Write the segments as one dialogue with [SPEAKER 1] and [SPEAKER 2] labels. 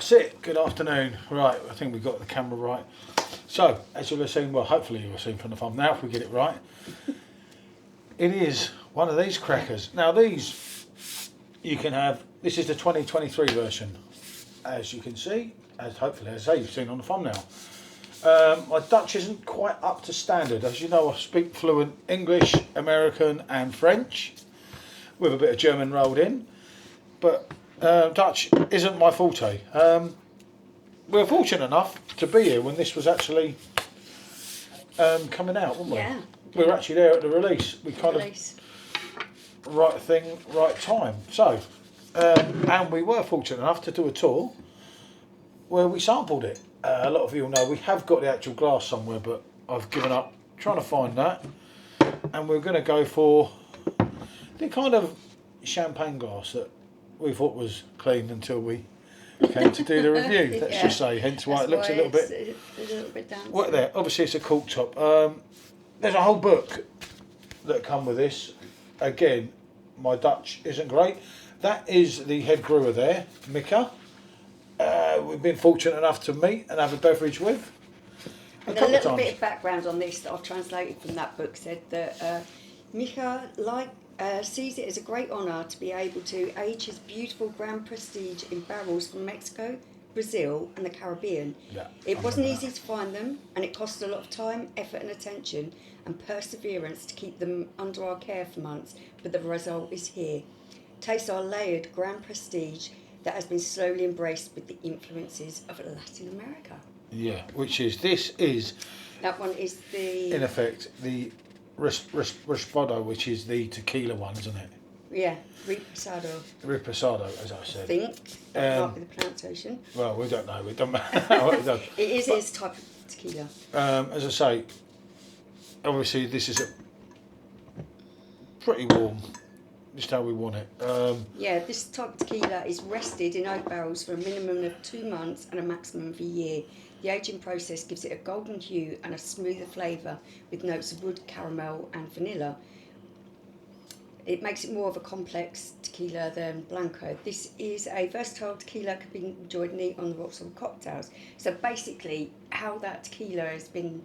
[SPEAKER 1] That's it. Good afternoon. Right, I think we got the camera right. So, as you'll have seen, well, hopefully you'll have seen from the thumbnail if we get it right. It is one of these crackers. Now these, you can have, this is the 2023 version, as you can see, as hopefully, as I say, you've seen on the thumbnail. My Dutch isn't quite up to standard. As you know, I speak fluent English, American and French, with a bit of German rolled in. But Dutch isn't my forte. We were fortunate enough to be here when this was actually coming out, weren't we?
[SPEAKER 2] Yeah.
[SPEAKER 1] We were actually there at the release. We kind of right thing, right time. So, and we were fortunate enough to do a tour where we sampled it. A lot of you will know we have got the actual glass somewhere, but I've given up trying to find that. And we're going to go for the kind of champagne glass that we thought was clean until we came to do the review. Let's just say, hence why it looks a little bit
[SPEAKER 2] down.
[SPEAKER 1] What there? Obviously, it's a cork top. There's a whole book that come with this. Again, my Dutch isn't great. That is the head brewer there, Mika. We've been fortunate enough to meet and have a beverage with.
[SPEAKER 2] And a little bit of background on this that I've translated from that book said that Mika sees it as a great honour to be able to age his beautiful Grand Prestige in barrels from Mexico, Brazil and the Caribbean.
[SPEAKER 1] Yeah,
[SPEAKER 2] it wasn't easy to find them, and it cost a lot of time, effort and attention and perseverance to keep them under our care for months, but the result is here. Taste our layered Grand Prestige that has been slowly embraced with the influences of Latin America.
[SPEAKER 1] Yeah, which is, this is...
[SPEAKER 2] That one is the...
[SPEAKER 1] In effect, the Reposado, which is the tequila one, isn't it?
[SPEAKER 2] Yeah, Reposado.
[SPEAKER 1] Reposado, as I said.
[SPEAKER 2] I think. Might be the pronunciation.
[SPEAKER 1] Well, we don't know. It doesn't matter.
[SPEAKER 2] It is his type of tequila.
[SPEAKER 1] As I say, obviously this is a pretty warm, just how we want it.
[SPEAKER 2] Yeah, this type of tequila is rested in oak barrels for a minimum of 2 months and a maximum of a year. The aging process gives it a golden hue and a smoother flavour with notes of wood, caramel and vanilla. It makes it more of a complex tequila than Blanco. This is a versatile tequila, could be enjoyed neat on the rocks or cocktails. So basically, how that tequila has been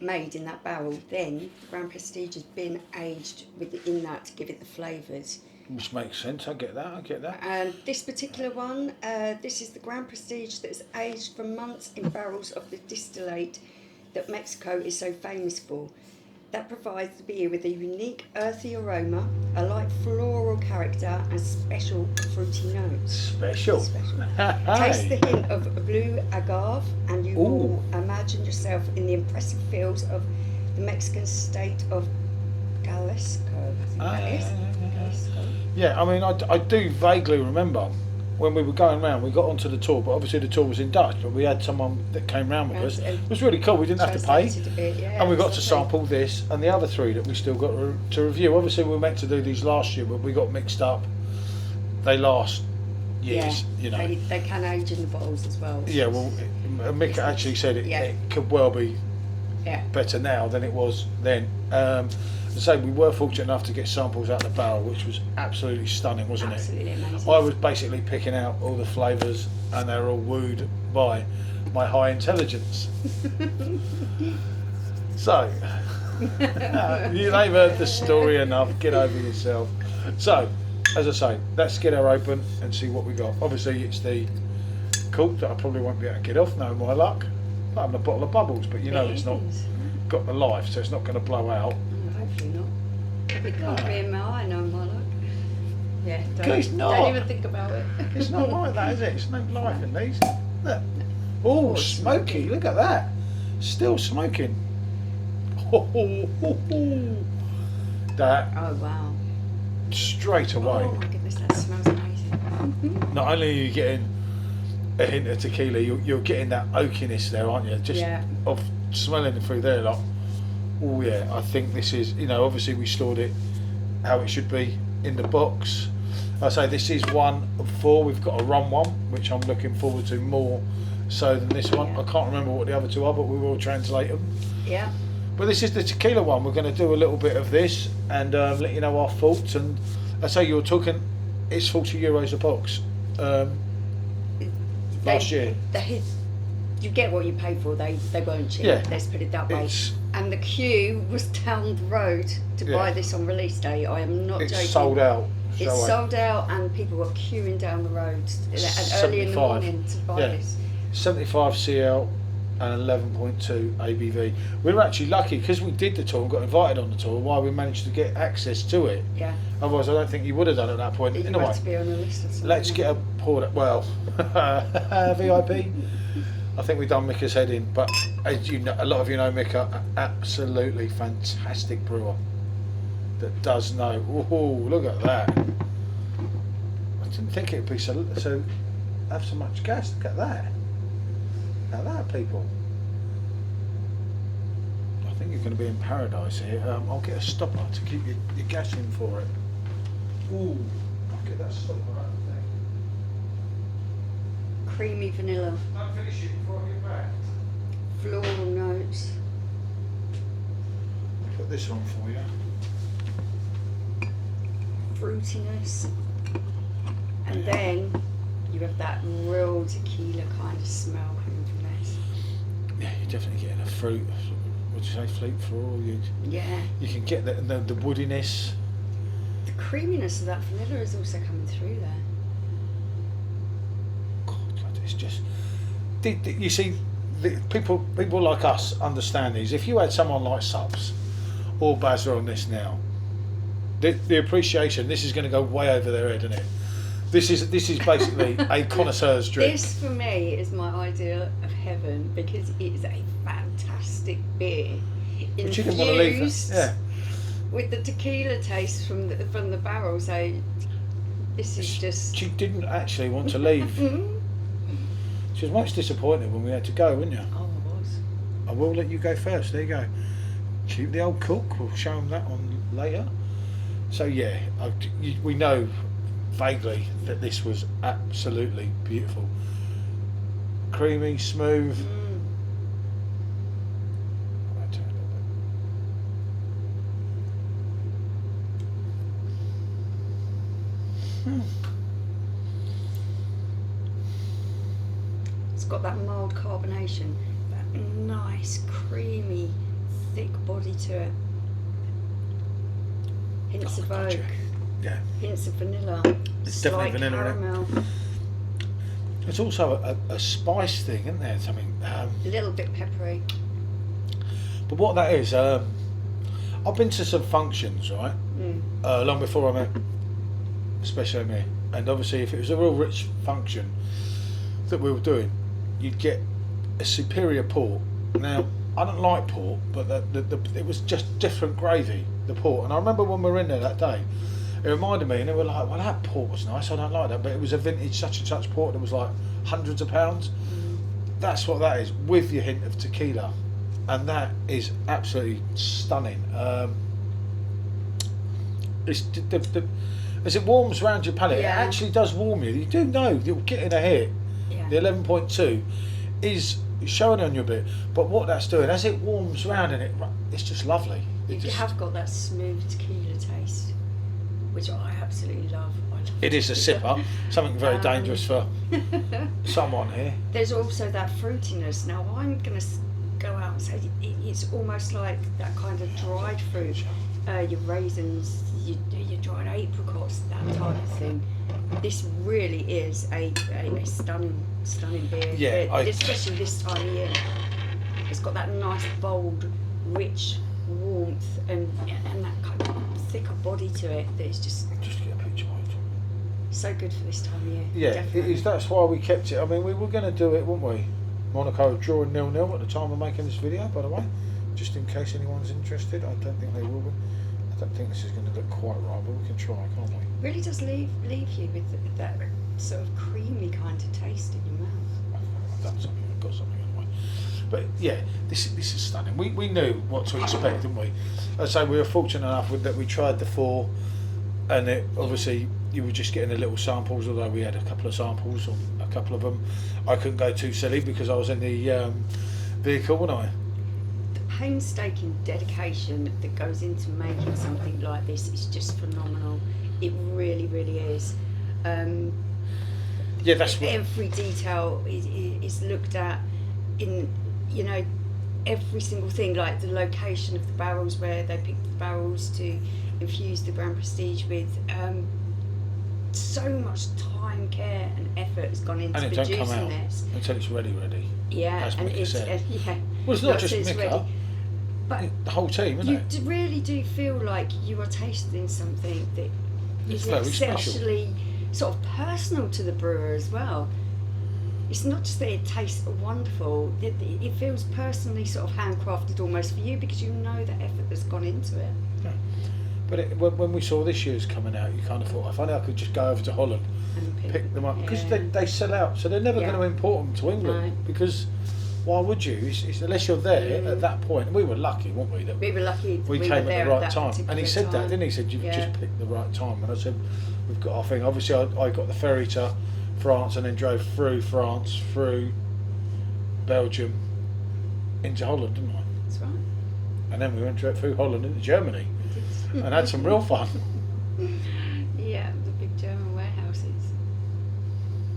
[SPEAKER 2] made in that barrel, then the Grand Prestige has been aged within that to give it the flavours.
[SPEAKER 1] Which makes sense, I get that.
[SPEAKER 2] And this particular one, this is the Grand Prestige that's aged for months in barrels of the distillate that Mexico is so famous for. That provides the beer with a unique earthy aroma, a light floral character and special fruity notes.
[SPEAKER 1] Special.
[SPEAKER 2] Taste the hint of blue agave and you will imagine yourself in the impressive fields of the Mexican state of Jalisco, I think that is.
[SPEAKER 1] Yeah, I mean, I do vaguely remember when we were going round, we got onto the tour, but obviously the tour was in Dutch, but we had someone that came round with us. It was really cool, we didn't have to pay. And we got to sample this and the other three that we still got to review. Obviously we were meant to do these last year, but we got mixed up. They last years, you know.
[SPEAKER 2] They can age in the bottles as well.
[SPEAKER 1] Yeah, well, Mick actually said it could well be better now than it was then. As I say, we were fortunate enough to get samples out of the barrel, which was absolutely stunning, wasn't
[SPEAKER 2] Absolutely
[SPEAKER 1] it?
[SPEAKER 2] Amazing.
[SPEAKER 1] I was basically picking out all the flavours and they were all wooed by my high intelligence. So, they've heard the story enough, get over yourself. So, as I say, let's get her open and see what we got. Obviously it's the cork that I probably won't be able to get off, no my luck. I'm having a bottle of bubbles, but you know it's not got the life, so it's not going to blow out.
[SPEAKER 2] Hopefully not. It can't be in my eye, no my luck. Yeah,
[SPEAKER 1] don't
[SPEAKER 2] even think about it.
[SPEAKER 1] It's not like that, is it? It's no life in these. Look. Oh, smoky, look at that. Still smoking. That.
[SPEAKER 2] Oh, wow.
[SPEAKER 1] Straight away.
[SPEAKER 2] Oh my goodness, that smells amazing.
[SPEAKER 1] Not only are you getting a hint of tequila, you're getting that oakiness there, aren't you? Just of smelling it through there, like, oh yeah, I think this is, you know, obviously we stored it how it should be in the box. I say this is 1 of 4. We've got a rum one, which I'm looking forward to more so than this one. I can't remember what the other two are, but we will translate them.
[SPEAKER 2] Yeah.
[SPEAKER 1] But this is the tequila one. We're going to do a little bit of this and let you know our thoughts. And I say you're talking, it's €40 a box. last year.
[SPEAKER 2] You get what you pay for. They weren't cheap.
[SPEAKER 1] Yeah.
[SPEAKER 2] Let's put it that way.
[SPEAKER 1] It's,
[SPEAKER 2] And the queue was down the road to buy this on release day. I am not joking.
[SPEAKER 1] it's sold out.
[SPEAKER 2] It's sold out, and people were queuing down the road early in the morning to buy this.
[SPEAKER 1] 75 CL and 11.2 ABV. We were actually lucky because we did the tour and got invited on the tour. Why we managed to get access to it.
[SPEAKER 2] Yeah.
[SPEAKER 1] Otherwise, I don't think you would have done it at that point.
[SPEAKER 2] You
[SPEAKER 1] In a way.
[SPEAKER 2] had to be on a list or something.
[SPEAKER 1] Let's get a poured. Well, VIP. I think we've done Mika's head in, but as you know, a lot of you know Mika, absolutely fantastic brewer that does know. Oh, look at that! I didn't think it'd be so have so much gas. Look at that! Look at that, people. I think you're going to be in paradise here. I'll get a stopper to keep your gas in for it. Ooh, I'll get that stopper out of there.
[SPEAKER 2] Creamy vanilla.
[SPEAKER 1] Don't finish it before I get back.
[SPEAKER 2] Floral notes.
[SPEAKER 1] Put this on for you.
[SPEAKER 2] Fruitiness. And then you have that real tequila kind of smell coming from this.
[SPEAKER 1] Yeah, you're definitely getting a fruit. Would you say fruit floral?
[SPEAKER 2] Yeah.
[SPEAKER 1] You can get the woodiness.
[SPEAKER 2] The creaminess of that vanilla is also coming through there.
[SPEAKER 1] God, it's just. You see, people like us understand these. If you had someone like Subs or Bazza on this now, the appreciation. This is going to go way over their head, isn't it? This is basically a connoisseur's drink.
[SPEAKER 2] This for me is my idea of heaven because it is a fantastic beer.
[SPEAKER 1] But you didn't want to leave that. Yeah.
[SPEAKER 2] With the tequila taste from the barrel, so this is just.
[SPEAKER 1] She didn't actually want to leave. She was much disappointed when we had to go, wasn't you?
[SPEAKER 2] Oh, I was.
[SPEAKER 1] I will let you go first. There you go. Keep the old cook. We'll show them that on later. So yeah, we know vaguely that this was absolutely beautiful. Creamy, smooth. I'll turn it a bit.
[SPEAKER 2] It's got that mild carbonation, that nice, creamy, thick body to it. Hints of oak.
[SPEAKER 1] Yeah.
[SPEAKER 2] Hints of vanilla.
[SPEAKER 1] It's definitely vanilla,
[SPEAKER 2] caramel.
[SPEAKER 1] There's also a spice thing, isn't there? Something.
[SPEAKER 2] A little bit peppery.
[SPEAKER 1] But what that is, I've been to some functions, right? Long before I met Special Me, and obviously, if it was a real rich function that we were doing, you'd get a superior port. Now, I don't like port, but it was just different gravy, the port. And I remember when we were in there that day, it reminded me, and they were like, well, that port was nice, I don't like that, but it was a vintage such and such port that was like hundreds of pounds. That's what that is, with your hint of tequila. And that is absolutely stunning. As it warms around your palate,
[SPEAKER 2] Yeah.
[SPEAKER 1] it actually does warm you. You do know you're getting a hit.
[SPEAKER 2] Yeah.
[SPEAKER 1] The 11.2 is showing on you a bit, but what that's doing, as it warms around in it, it's just lovely.
[SPEAKER 2] You have got that smooth tequila taste, which I absolutely love.
[SPEAKER 1] It is a sipper, something very dangerous for someone here.
[SPEAKER 2] There's also that fruitiness. Now I'm going to go out and say it's almost like that kind of dried fruit, your raisins, your dried apricots, that type of thing. This really is a stunning beer.
[SPEAKER 1] Yeah,
[SPEAKER 2] especially this time of year. It's got that nice, bold, rich warmth and that kind of thicker body to it that is just
[SPEAKER 1] get a picture of it.
[SPEAKER 2] so good for this time of year.
[SPEAKER 1] Yeah,
[SPEAKER 2] definitely.
[SPEAKER 1] it is. That's why we kept it. I mean, we were going to do it, weren't we? Monaco drawing 0-0 at the time of making this video, by the way, just in case anyone's interested. I don't think they will be. I don't think this is going to look quite right, but we can try, can't we?
[SPEAKER 2] Really does leave you with that sort of creamy kind of taste in your mouth.
[SPEAKER 1] I've done something. I've got something anyway. But yeah, this is stunning. We knew what to expect, didn't we? I'd say we were fortunate enough that we tried the 4, and it obviously you were just getting the little samples. Although we had a couple of samples on a couple of them, I couldn't go too silly because I was in the vehicle, wasn't I?
[SPEAKER 2] The painstaking dedication that goes into making something like this is just phenomenal. It really, really is.
[SPEAKER 1] Yeah, that's what.
[SPEAKER 2] Every detail is looked at in, you know, every single thing, like the location of the barrels, where they picked the barrels to infuse the Grand Prestige with. So much time, care, and effort has gone into
[SPEAKER 1] And it don't come
[SPEAKER 2] producing
[SPEAKER 1] out
[SPEAKER 2] this.
[SPEAKER 1] until it's ready.
[SPEAKER 2] Yeah,
[SPEAKER 1] As
[SPEAKER 2] and
[SPEAKER 1] Mika said.
[SPEAKER 2] yeah.
[SPEAKER 1] Well, it's not
[SPEAKER 2] Like,
[SPEAKER 1] just
[SPEAKER 2] so it's
[SPEAKER 1] Mika.
[SPEAKER 2] ready. But
[SPEAKER 1] The whole team, isn't
[SPEAKER 2] you
[SPEAKER 1] it?
[SPEAKER 2] really do feel like you are tasting something that
[SPEAKER 1] It's
[SPEAKER 2] is
[SPEAKER 1] very special.
[SPEAKER 2] essentially sort of personal to the brewer as well. It's not just that it tastes wonderful, it feels personally sort of handcrafted almost for you, because you know the effort that's gone into it.
[SPEAKER 1] Yeah. But when we saw this year's coming out, you kind of thought, if only I could just go over to Holland,
[SPEAKER 2] And
[SPEAKER 1] pick them up, because
[SPEAKER 2] yeah.
[SPEAKER 1] they sell out, so they're never
[SPEAKER 2] Yeah.
[SPEAKER 1] going to import them to England.
[SPEAKER 2] No.
[SPEAKER 1] Because why would you? It's, unless you're there at that point. And we were lucky, weren't we? That
[SPEAKER 2] We were lucky
[SPEAKER 1] we
[SPEAKER 2] were
[SPEAKER 1] came
[SPEAKER 2] there
[SPEAKER 1] at the right
[SPEAKER 2] that
[SPEAKER 1] time. And he said
[SPEAKER 2] particular
[SPEAKER 1] that, didn't he? He said, you've
[SPEAKER 2] Yeah.
[SPEAKER 1] just picked the right time. And I said, we've got our thing. Obviously, I got the ferry to France and then drove through France, through Belgium, into Holland, didn't I?
[SPEAKER 2] That's right.
[SPEAKER 1] And then we went through Holland into Germany and had some real fun.
[SPEAKER 2] Yeah, the big German warehouses.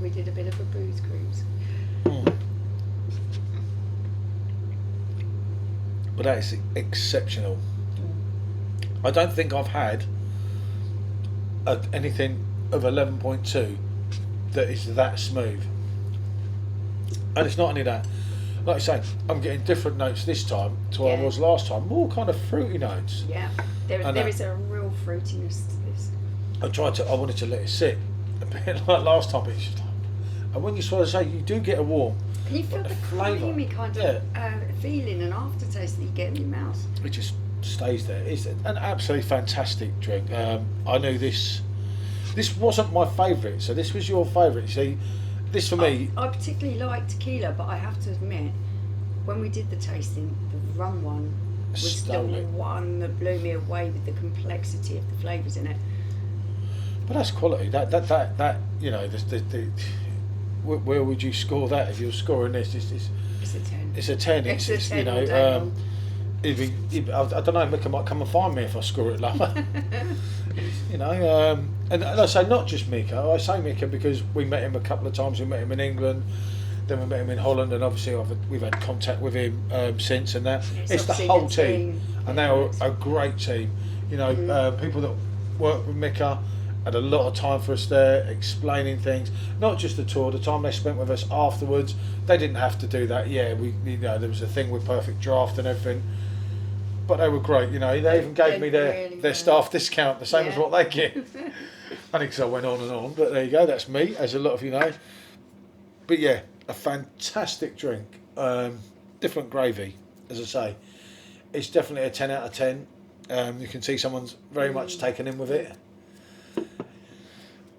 [SPEAKER 2] We did a bit of a booze cruise.
[SPEAKER 1] But that is exceptional. I don't think I've had anything of 11.2 that is that smooth. And it's not only that. Like I say, I'm getting different notes this time to what I was last time. More kind of fruity notes.
[SPEAKER 2] Yeah, there is a real fruitiness to this.
[SPEAKER 1] I wanted to let it sit a bit like last time. It's just like, and when you sort of say, you do get a warm.
[SPEAKER 2] Can you feel the creamy kind of feeling and aftertaste that you get in your mouth?
[SPEAKER 1] It just stays there. It's an absolutely fantastic drink. I knew this wasn't my favourite, so this was your favourite. See, this for me.
[SPEAKER 2] I particularly like tequila, but I have to admit, when we did the tasting, the rum one was the one that blew me away with the complexity of the flavours in it.
[SPEAKER 1] But that's quality. That you know, where would you score that if you're scoring this?
[SPEAKER 2] It's a 10.
[SPEAKER 1] It's a 10.
[SPEAKER 2] It's a 10
[SPEAKER 1] you know. I don't know. Mika might come and find me if I score it lower. You know, and I say not just Mika. I say Mika because we met him a couple of times. We met him in England, then we met him in Holland, and obviously we've had contact with him since. And that it's the whole team, and they are a great team. You know, people that work with Mika had a lot of time for us there, explaining things. Not just the tour, the time they spent with us afterwards. They didn't have to do that. Yeah, there was a thing with Perfectdraft and everything. But they were great, you know. They even gave me their staff discount, the same as what they get. Only because I went on and on, but there you go. That's me, as a lot of you know. But yeah, a fantastic drink. Different gravy, as I say. It's definitely a 10 out of 10. You can see someone's very much taken in with it.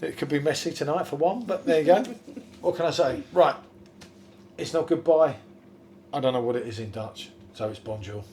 [SPEAKER 1] It could be messy tonight for one, but there you go. What can I say? Right, it's not goodbye. I don't know what it is in Dutch, so it's bonjour.